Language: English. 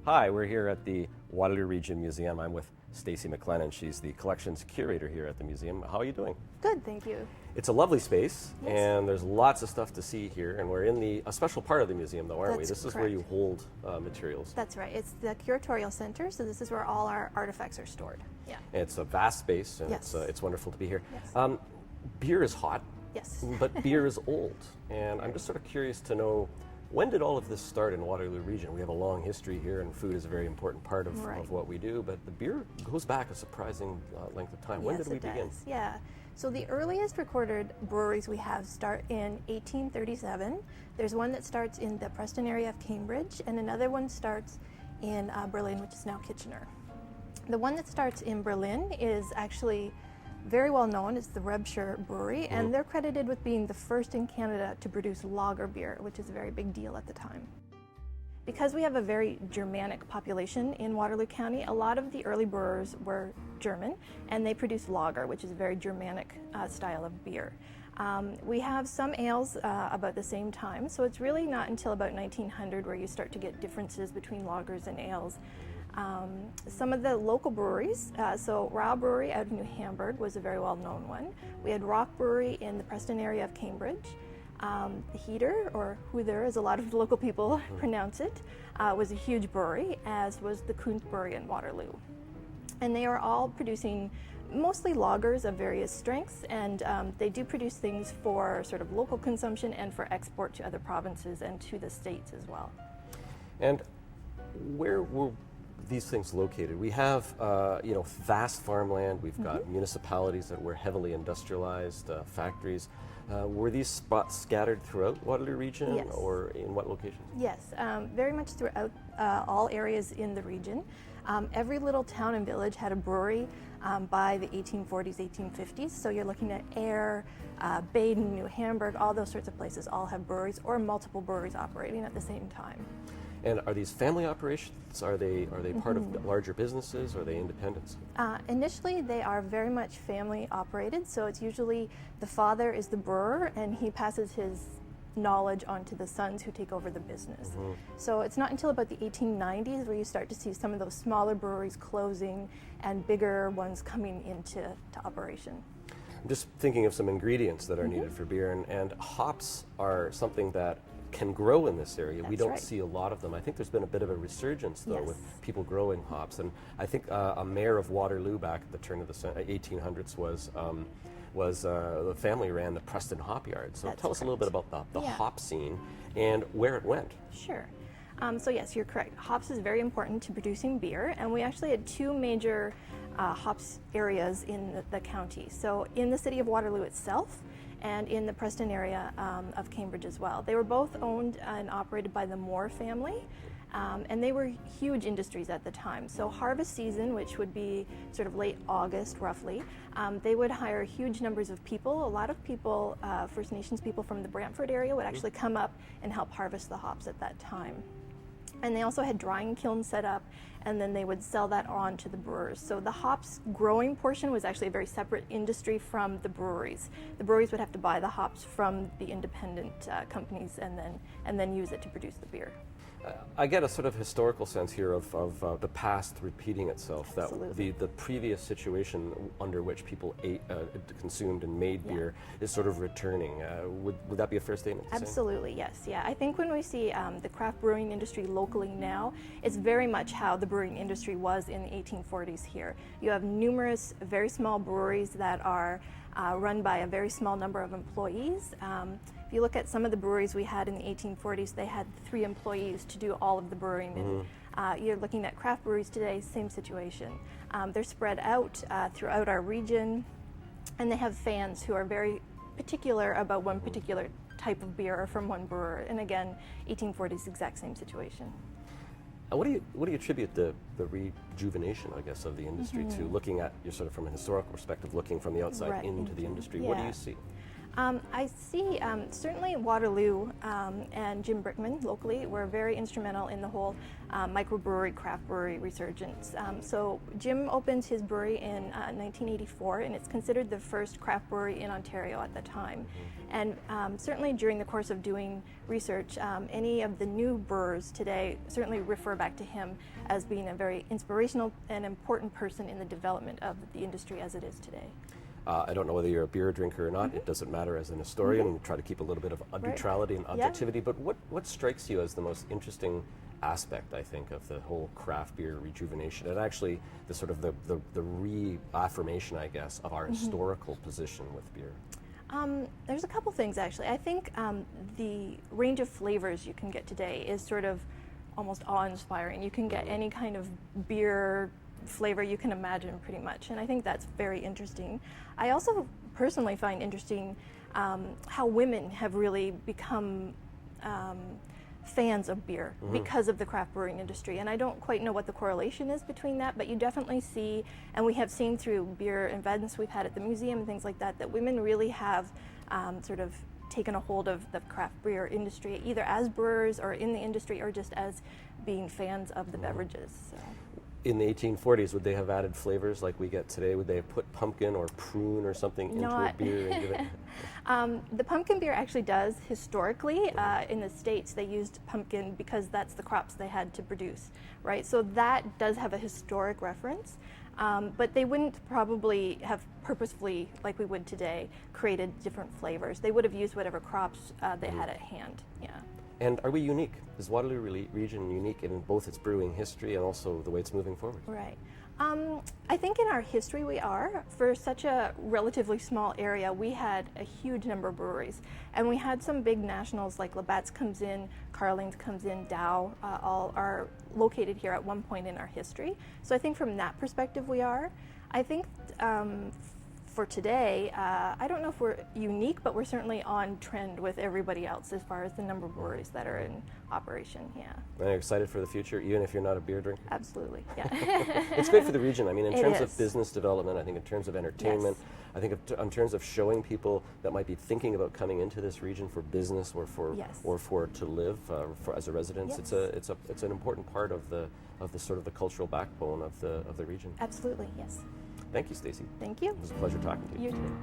Hi, we're here at the Waterloo Region Museum. I'm with Stacy McLennan. She's the collections curator here at the museum. How are you doing? Good, thank you. It's a lovely space, Yes. and there's lots of stuff to see here. And we're in a special part of the museum, though, aren't we? That's This is where correct. you hold materials. That's right. It's the curatorial center, so this is where all our artifacts are stored. Yeah. And it's a vast space, and Yes. it's wonderful to be here. Yes. Beer is hot, Yes. but beer is old. And I'm just sort of curious to know, when did all of this start in Waterloo Region? We have a long history here, and food is a very important part of Right. what we do, but the beer goes back a surprising length of time. When Yes, did we it begin? does. Yeah. So the earliest recorded breweries we have start in 1837. There's one that starts in the Preston area of Cambridge, and another one starts in Berlin, which is now Kitchener. The one that starts in Berlin is actually very well known. It's the Rebscher Brewery, and they're credited with being the first in Canada to produce lager beer, which is a very big deal at the time. Because we have a very Germanic population in Waterloo County, a lot of the early brewers were German, and they produced lager, which is a very Germanic style of beer. We have some ales about the same time, so it's really not until about 1900 where you start to get differences between lagers and ales. Some of the local breweries, so Rau Brewery out of New Hamburg was a very well-known one. We had Rock Brewery in the Preston area of Cambridge. Heater, or Huether as a lot of the local people pronounce it, was a huge brewery, as was the Kunth Brewery in Waterloo. And they are all producing mostly lagers of various strengths, and they do produce things for sort of local consumption and for export to other provinces and to the States as well. And where were these things located? We have, vast farmland. We've got municipalities that were heavily industrialized, factories. Were these spots scattered throughout Waterloo Region, Yes. or in what locations? Yes, very much throughout all areas in the region. Every little town and village had a brewery by the 1840s, 1850s. So you're looking at Ayr, Baden, New Hamburg, all those sorts of places all have breweries or multiple breweries operating at the same time. And are these family operations? Are they part of larger businesses? Or are they independents? Initially, they are very much family operated. So it's usually the father is the brewer and he passes his knowledge onto the sons who take over the business. So it's not until about the 1890s where you start to see some of those smaller breweries closing and bigger ones coming into operation. I'm just thinking of some ingredients that are needed for beer, and hops are something that can grow in this area. We That's don't right. see a lot of them. I think there's been a bit of a resurgence, though, Yes. with people growing hops. And I think a mayor of Waterloo back at the turn of the 1800s was the family ran the Preston Hopyard. So That's tell us a little bit about the Yeah. hop scene and where it went. Sure. So yes, you're correct. Hops is very important to producing beer, and we actually had two major hops areas in the county. So in the city of Waterloo itself, and in the Preston area of Cambridge as well. They were both owned and operated by the Moore family, and they were huge industries at the time. So harvest season, which would be sort of late August roughly, they would hire huge numbers of people. A lot of people, First Nations people from the Brantford area would actually come up and help harvest the hops at that time. And they also had drying kilns set up, and then they would sell that on to the brewers. So the hops growing portion was actually a very separate industry from the breweries. The breweries would have to buy the hops from the independent companies and then use it to produce the beer. I get a sort of historical sense here of the past repeating itself. Absolutely. That the previous situation under which people ate, consumed, and made Yeah. beer is sort of returning. Would that be a fair statement to say? Absolutely, yes. Yeah, I think when we see the craft brewing industry locally now, it's very much how the brewing industry was in the 1840s here. You have numerous very small breweries that are run by a very small number of employees. If you look at some of the breweries we had in the 1840s, they had 3 employees to do all of the brewing. And you're looking at craft breweries today, same situation. They're spread out throughout our region, and they have fans who are very particular about one particular type of beer or from one brewer. And again, 1840s, exact same situation. What do you attribute the rejuvenation, I guess, of the industry to? Looking at, you're sort of from a historical perspective, looking from the outside Right, into the industry. What do you see? I see certainly Waterloo and Jim Brickman locally were very instrumental in the whole microbrewery, craft brewery resurgence. So Jim opened his brewery in 1984, and it's considered the first craft brewery in Ontario at the time. And certainly during the course of doing research, any of the new brewers today certainly refer back to him as being a very inspirational and important person in the development of the industry as it is today. I don't know whether you're a beer drinker or not. It doesn't matter as an historian. We try to keep a little bit of neutrality and objectivity. But what strikes you as the most interesting aspect, I think, of the whole craft beer rejuvenation and actually the sort of the reaffirmation, I guess, of our historical position with beer? There's a couple things, actually. I think the range of flavors you can get today is sort of almost awe-inspiring. You can get any kind of beer flavor you can imagine pretty much, and I think that's very interesting. I also personally find interesting how women have really become fans of beer because of the craft brewing industry, and I don't quite know what the correlation is between that, but you definitely see, and we have seen through beer events we've had at the museum and things like that, that women really have sort of taken a hold of the craft beer industry, either as brewers or in the industry or just as being fans of the beverages. So. In the 1840s, would they have added flavors like we get today? Would they have put pumpkin or prune or something into a beer and give it? The pumpkin beer actually does historically. In the States, they used pumpkin because that's the crops they had to produce, right? So that does have a historic reference, but they wouldn't probably have purposefully, like we would today, created different flavors. They would have used whatever crops they had at hand, yeah. And are we unique? Is Waterloo Region unique in both its brewing history and also the way it's moving forward? Right. I think in our history we are. For such a relatively small area, we had a huge number of breweries. And we had some big nationals like Labatt's comes in, Carling's comes in, Dow, all are located here at one point in our history. So I think from that perspective we are. I think for today, I don't know if we're unique, but we're certainly on trend with everybody else as far as the number of breweries that are in operation, yeah. And you're excited for the future, even if you're not a beer drinker? Absolutely, yeah. It's great for the region. I mean, in terms is. of business development, I think in terms of entertainment, I think in terms of showing people that might be thinking about coming into this region for business or for to live as a resident, it's an important part of the sort of the cultural backbone of the region. Absolutely, yes. Thank you, Stacey. Thank you. It was a pleasure talking to you. You too.